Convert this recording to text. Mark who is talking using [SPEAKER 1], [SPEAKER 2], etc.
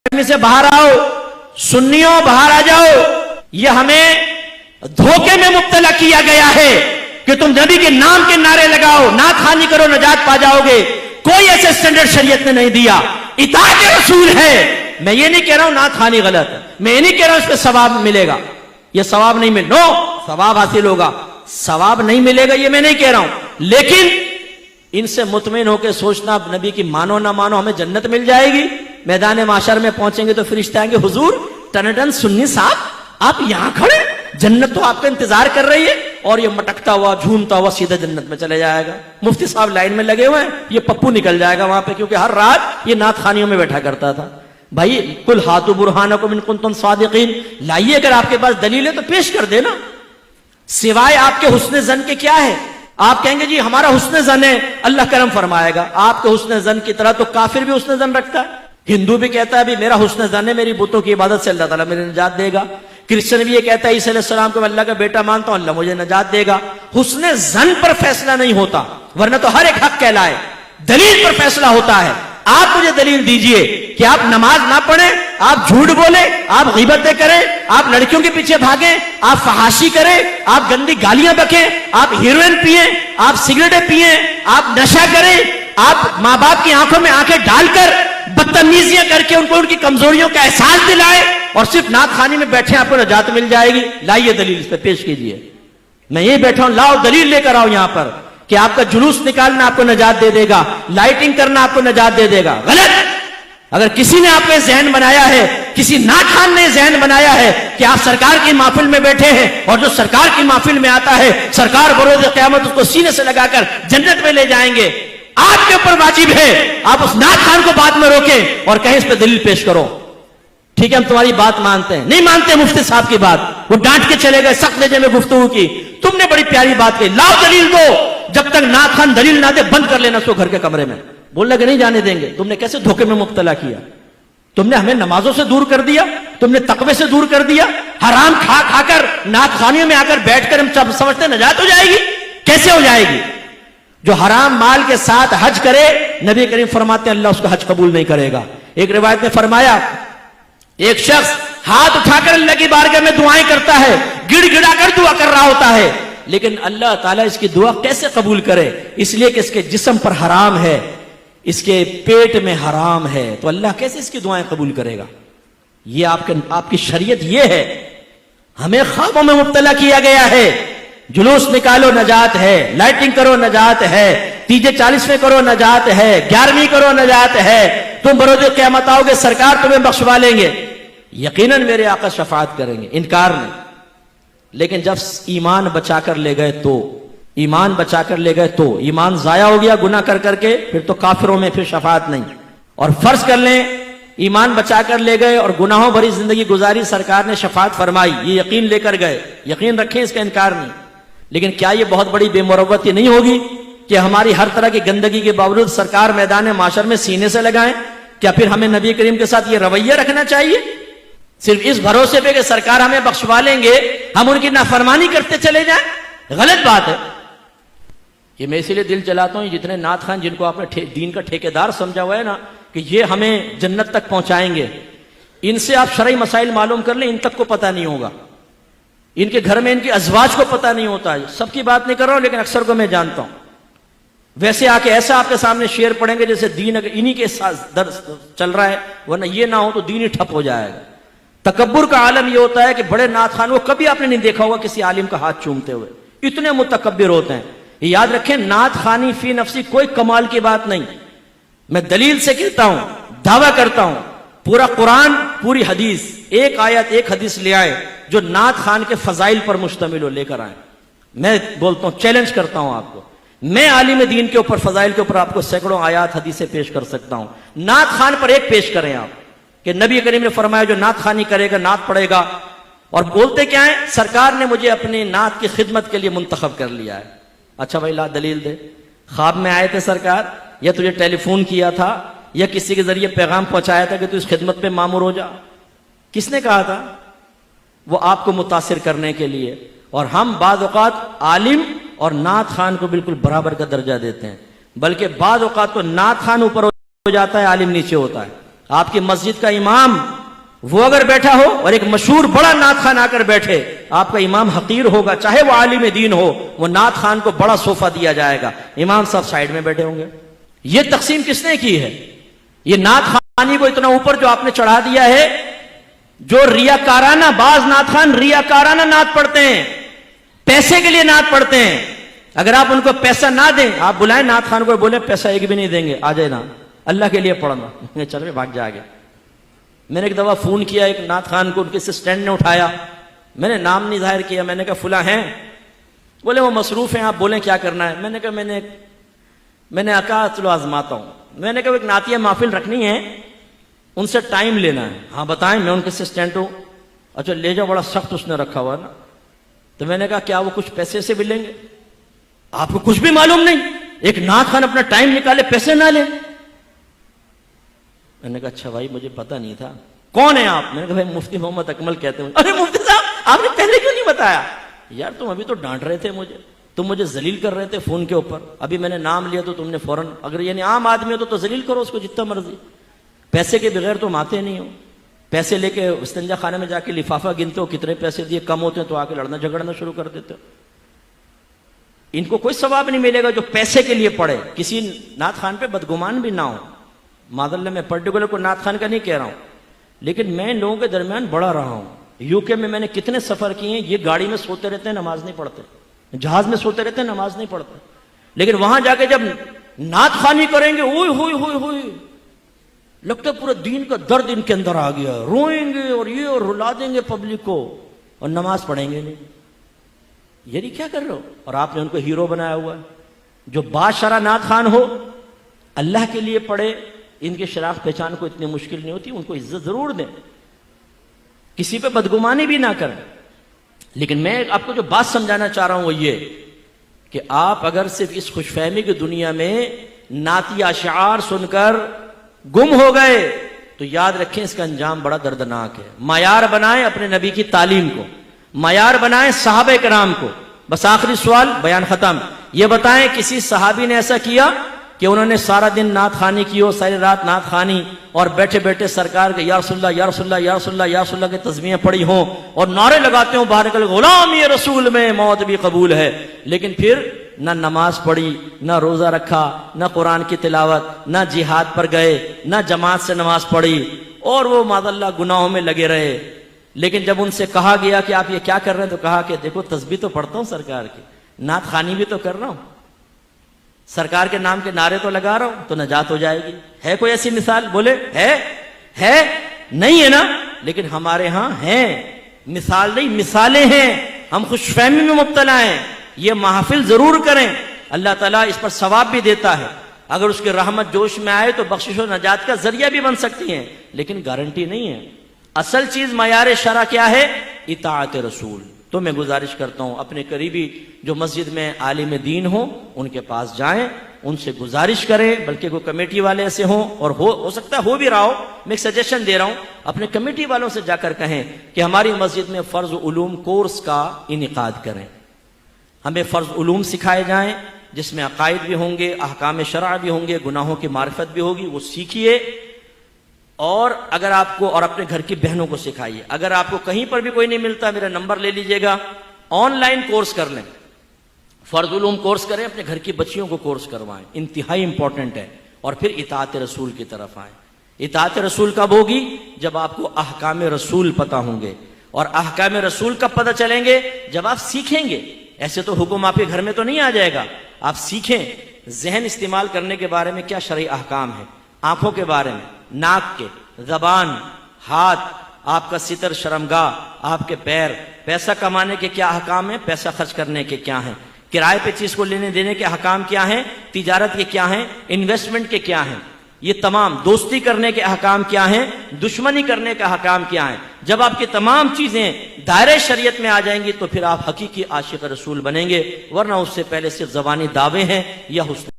[SPEAKER 1] سے باہر آؤ، سنیوں باہر آ جاؤ. یہ ہمیں دھوکے میں مبتلا کیا گیا ہے کہ تم نبی کے نام کے نعرے لگاؤ، نعت خوانی کرو، نجات پا جاؤ گے. کوئی ایسے سٹینڈرڈ شریعت نے نہیں دیا. اطاعت رسول ہے. میں یہ نہیں کہہ رہا ہوں نعت خوانی غلط ہے، میں یہ نہیں کہہ رہا ہوں اس پہ ثواب ملے گا، یہ ثواب نہیں نو، ثواب حاصل ہوگا، ثواب نہیں ملے گا یہ میں نہیں کہہ رہا ہوں. لیکن ان سے مطمئن ہو کے سوچنا اب نبی کی مانو نہ مانو ہمیں جنت مل جائے گی. میدان معاشر میں پہنچیں گے تو فرشتے آئیں گے، حضور ٹنڈن سنی صاحب آپ یہاں کھڑے، جنت تو آپ کا انتظار کر رہی ہے. اور یہ مٹکتا ہوا جھومتا ہوا سیدھا جنت میں چلے جائے گا. مفتی صاحب لائن میں لگے ہوئے ہیں، یہ پپو نکل جائے گا وہاں پہ، کیونکہ ہر رات یہ نعت خوانیوں میں بیٹھا کرتا تھا. بھائی قل ہاتوا برہانکم ان کنتم صادقین، لائیے اگر آپ کے پاس دلیل ہے تو پیش کر دینا. سوائے آپ کے حسن زن کے کیا ہے؟ آپ کہیں گے جی ہمارا حسن زن ہے، اللہ کرم فرمائے گا. آپ کے حسن زن کی طرح تو کافر بھی حسن زن رکھتا ہے. ہندو بھی کہتا ہے بھی میرا حسن زن ہے، میری بتوں کی عبادت سے اللہ تعالیٰ میرے نجات دے گا. کرسچن بھی یہ کہتا ہے عیسیٰ علیہ السلام کو اللہ کا بیٹا مانتا ہوں، اللہ مجھے نجات دے گا. حسن زن پر فیصلہ نہیں ہوتا، ورنہ تو ہر ایک حق کہلائے. دلیل پر فیصلہ ہوتا ہے. آپ مجھے دلیل دیجئے کہ آپ نماز نہ پڑھیں، آپ جھوٹ بولیں، آپ غیبتیں کریں، آپ لڑکیوں کے پیچھے بھاگیں، آپ فحاشی کریں، آپ گندی گالیاں بکیں، آپ ہیروئن پئیں، آپ سگریٹیں پئیں، آپ نشہ کریں، آپ ماں باپ کی آنکھوں میں آنکھیں ڈال کر بدتمیزیاں کر کے ان کو ان کی کمزوریوں کا احساس دلائیں اور صرف نعت خوانی میں بیٹھے آپ کو نجات مل جائے گی. لائیے دلیل اس پہ پیش کیجئے. میں یہ بیٹھا ہوں، لاؤ دلیل لے کر آؤ یہاں پر کہ آپ کا جلوس نکالنا آپ کو نجات دے دے گا، لائٹنگ کرنا آپ کو نجات دے دے گا. غلط. اگر کسی نے آپ کو ذہن بنایا ہے، کسی نعت خوان نے ذہن بنایا ہے کہ آپ سرکار کی محفل میں بیٹھے ہیں اور جو سرکار کی محفل میں آتا ہے سرکار بروز قیامت اس کو سینے سے لگا کر جنت میں لے جائیں گے، آپ کے اوپر واجب ہے آپ اس نعت خوان کو بعد میں روکیں اور کہیں اس پہ دلیل پیش کرو. ٹھیک ہے ہم تمہاری بات مانتے ہیں. نہیں مانتے مفتی صاحب کی بات، وہ ڈانٹ کے چلے گئے، سخت لہجے میں گفتگو کی. تم نے بڑی پیاری بات کہی، لاؤ دلیل دو. جب تک نعت خوان دلیل نہ دے بند کر لینا اس کو گھر کے کمرے میں. بولنا کہ نہیں جانے دیں گے. تم نے کیسے دھوکے میں مبتلا کیا؟ تم نے ہمیں نمازوں سے دور کر دیا، تم نے تقوی سے دور کر دیا. حرام کھا کھا کر نعت خوانیوں میں آ کر بیٹھ کر ہم سمجھتے نجات ہو جائے گی. کیسے ہو جائے گی؟ جو حرام مال کے ساتھ حج کرے نبی کریم فرماتے ہیں اللہ اس کا حج قبول نہیں کرے گا. ایک روایت میں فرمایا ایک شخص ہاتھ اٹھا کر اللہ کی بارگاہ میں دعائیں کرتا ہے، گڑ گڑا کر دعا کر رہا ہوتا ہے، لیکن اللہ تعالیٰ اس کی دعا کیسے قبول کرے؟ اس لیے کہ اس کے جسم پر حرام ہے، اس کے پیٹ میں حرام ہے، تو اللہ کیسے اس کی دعائیں قبول کرے گا؟ یہ آپ کی شریعت یہ ہے. ہمیں خوابوں میں مبتلا کیا گیا ہے. جلوس نکالو نجات ہے، لائٹنگ کرو نجات ہے، تیجے 40ویں کرو نجات ہے، 11ویں کرو نجات ہے. تم بروز قیامت آؤ گے سرکار تمہیں بخشوا لیں گے. یقیناً میرے آقا شفاعت کریں گے، انکار نہیں. لیکن جب ایمان بچا کر لے گئے تو ایمان بچا کر لے گئے تو ایمان ضائع ہو گیا گناہ کر کر کے، پھر تو کافروں میں پھر شفاعت نہیں. اور فرض کر لیں ایمان بچا کر لے گئے اور گناہوں بھری زندگی گزاری، سرکار نے شفاعت فرمائی، یہ یقین لے کر گئے، یقین رکھیں اس کا انکار نہیں. لیکن کیا یہ بہت بڑی بے مروتی نہیں ہوگی کہ ہماری ہر طرح کی گندگی کے باوجود سرکار میدان معاشر میں سینے سے لگائیں؟ کیا پھر ہمیں نبی کریم کے ساتھ یہ رویہ رکھنا چاہیے؟ صرف اس بھروسے پہ کہ سرکار ہمیں بخشوا لیں گے ہم ان کی نافرمانی کرتے چلے جائیں؟ غلط بات ہے. یہ میں اسی لیے دل جلاتا ہوں جتنے نعت خوان جن کو آپ نے دین کا ٹھیکیدار سمجھا ہوا ہے نا کہ یہ ہمیں جنت تک پہنچائیں گے، ان سے آپ شرعی مسائل معلوم کر لیں، ان تک کو پتہ نہیں ہوگا. ان کے گھر میں ان کی ازواج کو پتہ نہیں ہوتا ہے. سب کی بات نہیں کر رہا ہوں لیکن اکثر کو میں جانتا ہوں. ویسے آ کے ایسا آپ کے سامنے شعر پڑھیں گے جیسے دین اگر انہی کے درس چل رہا ہے، ورنہ یہ نہ ہو تو دین ہی ٹھپ ہو جائے گا. تکبر کا عالم یہ ہوتا ہے کہ بڑے نعت خوان وہ کبھی آپ نے نہیں دیکھا ہوگا کسی عالم کا ہاتھ چومتے ہوئے، اتنے متکبر ہوتے ہیں. یہ یاد رکھیں نعت خوانی فی نفسی کوئی کمال کی بات نہیں. میں دلیل سے کہتا ہوں، دعویٰ کرتا ہوں، پورا قرآن پوری حدیث ایک آیت ایک حدیث لے آئے جو نعت خوان کے فضائل پر مشتمل ہو، لے کر آئے. میں بولتا ہوں چیلنج کرتا ہوں آپ کو، میں عالم دین کے اوپر فضائل کے اوپر آپ کو سینکڑوں آیات حدیثیں پیش کر سکتا ہوں. نعت خوان پر ایک پیش کریں آپ کہ نبی کریم نے فرمایا جو نعت خوانی کرے گا نعت پڑھے گا. اور بولتے کیا ہیں؟ سرکار نے مجھے اپنی نعت کی خدمت کے لیے منتخب کر لیا ہے. اچھا بھائی لا دلیل دے. خواب میں آئے تھے سرکار، یا تجھے ٹیلی فون کیا تھا، یا کسی کے ذریعے پیغام پہنچایا تھا کہ تو اس خدمت پہ مامور ہو جا؟ کس نے کہا تھا؟ وہ آپ کو متاثر کرنے کے لیے. اور ہم بعض اوقات عالم اور نعت خوان کو بالکل برابر کا درجہ دیتے ہیں، بلکہ بعض اوقات تو نعت خوان اوپر ہو جاتا ہے عالم نیچے ہوتا ہے. آپ کی مسجد کا امام وہ اگر بیٹھا ہو اور ایک مشہور بڑا نعت خان آ کر بیٹھے، آپ کا امام حقیر ہوگا، چاہے وہ عالم دین ہو، وہ نعت خان کو بڑا صوفہ دیا جائے گا، امام صاحب سائیڈ میں بیٹھے ہوں گے۔ یہ تقسیم کس نے کی ہے؟ یہ نعت خانی کو اتنا اوپر جو آپ نے چڑھا دیا ہے، جو ریاکارانہ، بعض نعت خان ریاکارانہ نعت پڑھتے ہیں، پیسے کے لیے نعت پڑھتے ہیں۔ اگر آپ ان کو پیسہ نہ دیں، آپ بلائیں نعت خان کو، بولے پیسہ ایک بھی نہیں دیں گے، آ جائے نا، اللہ کے لیے پڑھنا، چلو بھاگ جا گیا۔ میں نے ایک دفعہ فون کیا ایک نعت خان کو، ان کے اسسٹنٹ نے اٹھایا، میں نے نام نہیں ظاہر کیا، میں نے کہا فلاں ہیں، بولے وہ مصروف ہیں، آپ بولیں کیا کرنا ہے۔ میں نے کہا میں نے کہا چلو آزماتا ہوں، میں نے کہا ایک نعتیہ محفل رکھنی ہے، ان سے ٹائم لینا ہے۔ ہاں بتائیں، میں ان کے اسسٹنٹ ہوں۔ اچھا لے جاؤ، بڑا سخت اس نے رکھا ہوا نا۔ تو میں نے کہا کیا وہ کچھ پیسے سے بھی لیں گے؟ آپ کو کچھ بھی معلوم نہیں، ایک نعت خان اپنا ٹائم نکالے پیسے نہ لے۔ میں نے کہا اچھا بھائی مجھے پتہ نہیں تھا، کون ہیں آپ؟ میں نے کہا بھائی مفتی محمد اکمل کہتے ہیں۔ ارے مفتی صاحب آپ نے پہلے کیوں نہیں بتایا؟ یار تم ابھی تو ڈانٹ رہے تھے مجھے، تم مجھے ذلیل کر رہے تھے فون کے اوپر، ابھی میں نے نام لیا تو تم نے فوراً، اگر یعنی عام آدمی ہو تو ذلیل کرو اس کو جتنا مرضی، پیسے کے بغیر تم آتے نہیں ہو، پیسے لے کے استنجا خانے میں جا کے لفافہ گنتے ہو کتنے پیسے دیے، کم ہوتے ہیں تو آ کے لڑنا جھگڑنا شروع کر دیتے ہو۔ ان کو کوئی ثواب نہیں ملے گا جو پیسے کے لیے پڑھے، کسی نعت خان پہ بدگمان بھی نہ ہو۔ معذاللہ میں پرٹیکولر کو نعت خان کا نہیں کہہ رہا ہوں، لیکن میں ان لوگوں کے درمیان بڑا رہا ہوں۔ یو کے میں نے کتنے سفر کیے ہیں، یہ گاڑی میں سوتے رہتے ہیں نماز نہیں پڑھتے، جہاز میں سوتے رہتے ہیں نماز نہیں پڑھتے، لیکن وہاں جا کے جب نعت خوانی کریں گے اوئے ہوئے ہوئے ہوئے، لگتا ہے پورا دین کا درد ان کے اندر آ گیا، روئیں گے اور یہ اور رلا دیں گے پبلک کو، اور نماز پڑھیں گے نہیں۔ یعنی کیا کر رہے ہو؟ اور آپ نے ان کو ہیرو بنایا ہوا ہے۔ جو باشرہ نعت خان ہو، اللہ کے لیے پڑھے، ان کے شناخت پہچان کو اتنی مشکل نہیں ہوتی، ان کو عزت ضرور دیں، کسی پہ بدگمانی بھی نہ کریں۔ لیکن میں آپ کو جو بات سمجھانا چاہ رہا ہوں وہ یہ کہ آپ اگر صرف اس خوش فہمی کی دنیا میں نعتیہ اشعار سن کر گم ہو گئے تو یاد رکھیں اس کا انجام بڑا دردناک ہے۔ معیار بنائیں اپنے نبی کی تعلیم کو، معیار بنائیں صحابہ کرام کو۔ بس آخری سوال، بیان ختم، یہ بتائیں کسی صحابی نے ایسا کیا کہ انہوں نے سارا دن نعت خوانی کی ہو، ساری رات نعت خوانی، اور بیٹھے بیٹھے سرکار کے یا رسول اللہ یا رسول اللہ یا رسول اللہ یا رسول اللہ کے تسبیحیں پڑھی ہوں اور نعرے لگاتے ہوں باہر نکل، غلامی رسول میں موت بھی قبول ہے، لیکن پھر نہ نماز پڑھی، نہ روزہ رکھا، نہ قرآن کی تلاوت، نہ جہاد پر گئے، نہ جماعت سے نماز پڑھی، اور وہ معذاللہ گناہوں میں لگے رہے۔ لیکن جب ان سے کہا گیا کہ آپ یہ کیا کر رہے ہیں تو کہا کہ دیکھو تسبیح تو پڑھتا ہوں سرکار کی، نعت خوانی بھی تو کر رہا ہوں، سرکار کے نام کے نعرے تو لگا رہا ہوں، تو نجات ہو جائے گی۔ ہے کوئی ایسی مثال؟ بولے ہے نہیں ہے نا؟ لیکن ہمارے ہاں ہیں، مثال نہیں مثالیں ہیں، ہم خوش فہمی میں مبتلا ہیں۔ یہ محافل ضرور کریں، اللہ تعالیٰ اس پر ثواب بھی دیتا ہے، اگر اس کی رحمت جوش میں آئے تو بخشش و نجات کا ذریعہ بھی بن سکتی ہیں، لیکن گارنٹی نہیں ہے۔ اصل چیز معیار شرع کیا ہے؟ اطاعت رسول۔ تو میں گزارش کرتا ہوں اپنے قریبی جو مسجد میں عالم دین ہوں ان کے پاس جائیں، ان سے گزارش کریں، بلکہ کوئی کمیٹی والے ایسے ہوں، اور ہو سکتا ہے ہو بھی رہا ہو، میں ایک سجیشن دے رہا ہوں، اپنے کمیٹی والوں سے جا کر کہیں کہ ہماری مسجد میں فرض علوم کورس کا انعقاد کریں، ہمیں فرض علوم سکھائے جائیں جس میں عقائد بھی ہوں گے، احکام شرع بھی ہوں گے، گناہوں کی معرفت بھی ہوگی، وہ سیکھیے۔ اور اگر آپ کو، اور اپنے گھر کی بہنوں کو سکھائیے۔ اگر آپ کو کہیں پر بھی کوئی نہیں ملتا میرا نمبر لے لیجئے گا، آن لائن کورس کر لیں، فرض علوم کورس کریں، اپنے گھر کی بچیوں کو کورس کروائیں، انتہائی امپورٹنٹ ہے۔ اور پھر اطاعت رسول کی طرف آئیں۔ اطاعت رسول کب ہوگی؟ جب آپ کو احکام رسول پتہ ہوں گے، اور احکام رسول کب پتہ چلیں گے؟ جب آپ سیکھیں گے۔ ایسے تو حکم آپ کے گھر میں تو نہیں آ جائے گا، آپ سیکھیں ذہن استعمال کرنے کے بارے میں کیا شرعی احکام ہے، آنکھوں کے بارے میں، ناک کے، زبان، ہاتھ، آپ کا ستر شرمگاہ، آپ کے پیر، پیسہ کمانے کے کیا احکام ہیں، پیسہ خرچ کرنے کے کیا ہیں، کرائے پہ چیز کو لینے دینے کے احکام کیا ہیں، تجارت کے کیا ہیں، انویسٹمنٹ کے کیا ہیں، یہ تمام، دوستی کرنے کے احکام کیا ہیں، دشمنی کرنے کا احکام کیا ہیں۔ جب آپ کی تمام چیزیں دائرۂ شریعت میں آ جائیں گی تو پھر آپ حقیقی عاشق رسول بنیں گے، ورنہ اس سے پہلے صرف زبانی دعوے ہیں یا حسن